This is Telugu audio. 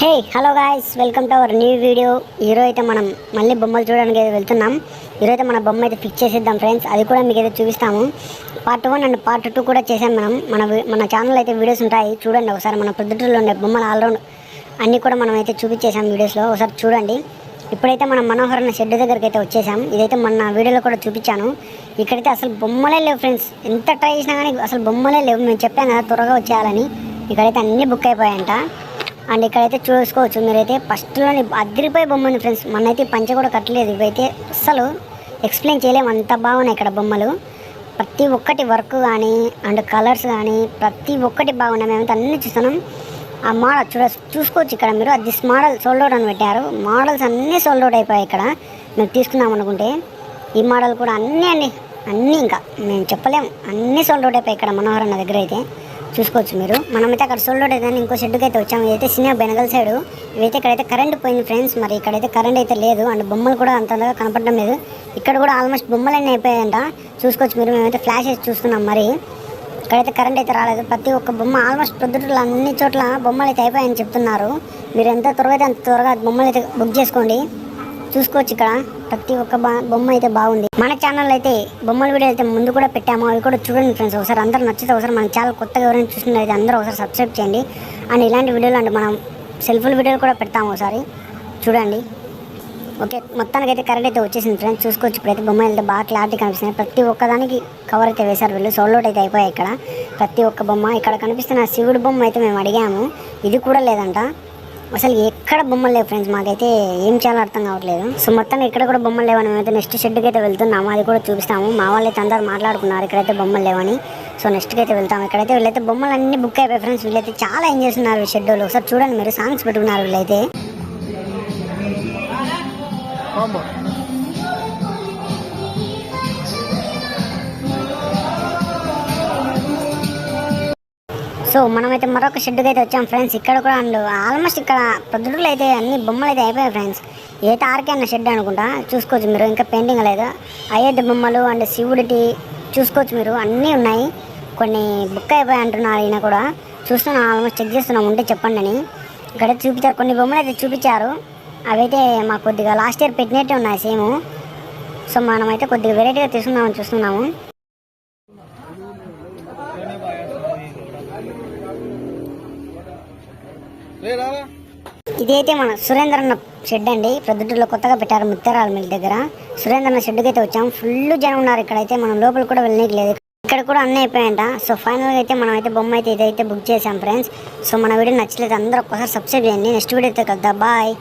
Hey hello guys, welcome to our new video. ఈరోజు అయితే మనం మళ్ళీ బొమ్మలు చూడడానికి అయితే వెళ్తున్నాం. ఈరోజు అయితే మన బొమ్మ అయితే ఫిక్స్ చేసేద్దాం ఫ్రెండ్స్. అది కూడా మీకు అయితే చూపిస్తాము. పార్ట్ 1 అండ్ పార్ట్ 2 కూడా చేసాం మనం. మన ఛానల్ అయితే వీడియోస్ ఉంటాయి, చూడండి ఒకసారి. మన ప్రొద్దుటూరులో ఉండే బొమ్మలు ఆల్రౌండ్ అన్నీ కూడా మనం అయితే చూపించేసాం వీడియోస్లో, ఒకసారి చూడండి. ఇప్పుడైతే మనం మనోహరణ షెడ్ దగ్గరికి అయితే వచ్చేసాం. ఇదైతే మన వీడియోలో కూడా చూపించాను. ఇక్కడైతే అసలు బొమ్మలే లేవు ఫ్రెండ్స్. ఎంత ట్రై చేసినా కానీ అసలు బొమ్మలే లేవు. మేము చెప్పాను కదా త్వరగా వచ్చేయాలని. ఇక్కడైతే అన్నీ బుక్ అయిపోయాయంట. అండ్ ఇక్కడైతే చూసుకోవచ్చు మీరైతే. ఫస్ట్లోని అదిరిపోయే బొమ్మ ఉంది ఫ్రెండ్స్. మనైతే పంచ కూడా కట్టలేదు. ఇవైతే అసలు ఎక్స్ప్లెయిన్ చేయలేము, అంత బాగున్నాయి ఇక్కడ బొమ్మలు. ప్రతి ఒక్కటి వర్క్ కానీ అండ్ కలర్స్ కానీ ప్రతి ఒక్కటి బాగున్నాయి. మేమైతే అన్నీ చూస్తున్నాం. ఆ మోడల్ చూసుకోవచ్చు ఇక్కడ మీరు. అది మోడల్ సోల్డ్ అవుట్ అని పెట్టారు. మోడల్స్ అన్నీ సోల్డ్ అవుట్ అయిపోయాయి ఇక్కడ మేము తీసుకుందాం అనుకుంటే. ఈ మోడల్ కూడా అన్నీ ఇంకా మేము చెప్పలేము, అన్నీ సోల్డ్ అవుట్ అయిపోయాయి ఇక్కడ మనోహర్ అన్న దగ్గర అయితే. చూసుకోవచ్చు మీరు. మనమైతే అక్కడ సోల్డ్ అవుట్ అయితే ఇంకో షెడ్కి అయితే వచ్చాము. ఇదైతే సినిమా బెనగల్ సైడు. ఇవైతే ఇక్కడైతే కరెంట్ పోయింది ఫ్రెండ్స్. మరి ఇక్కడైతే కరెంట్ అయితే లేదు అండ్ బొమ్మలు కూడా అంతగా కనపడడం లేదు. ఇక్కడ కూడా ఆల్మోస్ట్ బొమ్మలన్నీ అయిపోయాయంట. చూసుకోవచ్చు మీరు. మేమైతే ఫ్లాష్ వేసి చూస్తున్నాం. మరి ఇక్కడైతే కరెంట్ అయితే రాలేదు. ప్రతి ఒక్క బొమ్మ ఆల్మోస్ట్ ప్రొద్దుటూరులో అన్ని చోట్ల బొమ్మలు అయితే అయిపోయాయని చెప్తున్నారు. మీరు ఎంత త్వరగా అయితే అంత త్వరగా బొమ్మలు అయితే బుక్ చేసుకోండి. చూసుకోవచ్చు ఇక్కడ ప్రతి ఒక్క బొమ్మ అయితే బాగుంది. మన ఛానల్ అయితే బొమ్మల వీడియో అయితే ముందు కూడా పెట్టాము, అవి కూడా చూడండి ఫ్రెండ్స్. ఒకసారి అందరూ నచ్చితే ఒకసారి మన ఛానల్ కొత్తగా ఎవరైనా చూసినట్లయితే అందరూ ఒకసారి సబ్స్క్రైబ్ చేయండి. అండ్ ఇలాంటి వీడియోలు అంటే మనం సెల్ఫుల్ వీడియోలు కూడా పెడతాము, ఒకసారి చూడండి. ఓకే, మొత్తానికి అయితే కరెంట్ అయితే వచ్చేసింది ఫ్రెండ్స్. చూసుకోవచ్చు ఇప్పుడైతే బొమ్మలు అయితే బాగా క్లారిటీ కనిపిస్తున్నాయి. ప్రతి ఒక్కదానికి కవర్ అయితే వేశారు వీళ్ళు. సోల్డ్ అవుట్ అయితే అయిపోయాయి ఇక్కడ ప్రతి ఒక్క బొమ్మ. ఇక్కడ కనిపిస్తున్న శివుడి బొమ్మ అయితే మేము అడిగాము, ఇది కూడా లేదంట. అసలు ఎక్కడ బొమ్మలు లేవు ఫ్రెండ్స్. మాకైతే ఏం చాలా అర్థం కావట్లేదు. సో మొత్తం ఇక్కడ కూడా బొమ్మలు లేవని మేమైతే నెక్స్ట్ షెడ్కి అయితే వెళ్తున్నాము. అది కూడా చూపిస్తాము. మా వాళ్ళు అయితే అందరూ మాట్లాడుకున్నారు ఇక్కడైతే బొమ్మలు లేవని. సో నెక్స్ట్కి అయితే వెళ్తాము. ఇక్కడైతే వీళ్ళైతే బొమ్మలు అన్ని బుక్ అయిపోయి ఫ్రెండ్స్. వీళ్ళైతే చాలా ఎంజాయ్ చేస్తున్నారు ఈ షెడ్యూల్. ఒకసారి చూడండి మీరు. సాంగ్స్ పెట్టుకున్నారు వీళ్ళైతే. సో మనమైతే మరొక షెడ్కి అయితే వచ్చాం ఫ్రెండ్స్. ఇక్కడ కూడా ఆల్మోస్ట్ ఇక్కడ ప్రొద్దుటూరులో అయితే అన్ని బొమ్మలు అయితే అయిపోయాయి ఫ్రెండ్స్. ఏదైతే ఆర్కే అన్న షెడ్ అనుకుంటా. చూసుకోవచ్చు మీరు. ఇంకా పెయింటింగ్ లేదు. అయోధ్య బొమ్మలు అండ్ శివుడిటి చూసుకోవచ్చు మీరు. అన్నీ ఉన్నాయి. కొన్ని బుక్ అయిపోయాయి అంటున్నారు ఈయన కూడా. చూస్తున్నాం, ఆల్మోస్ట్ చెక్ చేస్తున్నాం, ఉంటే చెప్పండి అని. ఇక్కడ చూపించారు, కొన్ని బొమ్మలు అయితే చూపించారు. అవైతే మాకు కొద్దిగా లాస్ట్ ఇయర్ పెట్టినట్టే ఉన్నాయి సేమ్. సో మనమైతే కొద్దిగా వెరైటీగా తీసుకుందామని చూస్తున్నాము. ఇదైతే మన సురేంద్రన్న షెడ్ అండి. ప్రొద్దుటూరులో కొత్తగా పెట్టారు ముత్యారాల మిల్ దగ్గర. సురేంద్రన్న షెడ్కి అయితే వచ్చాం. ఫుల్ జనం ఉన్నారు ఇక్కడైతే. మనం లోపల కూడా వెళ్ళనీకి లేదు. ఇక్కడ కూడా అన్నీ అయిపోయాయంట. సో ఫైనల్గా అయితే మనం అయితే బొమ్మ అయితే ఇదైతే బుక్ చేసాం ఫ్రెండ్స్. సో మన వీడియో నచ్చలేదు అందరూ ఒక్కసారి సబ్స్క్రైబ్ చేయండి. నెక్స్ట్ వీడియో అయితే కలుద్దాం. బాయ్.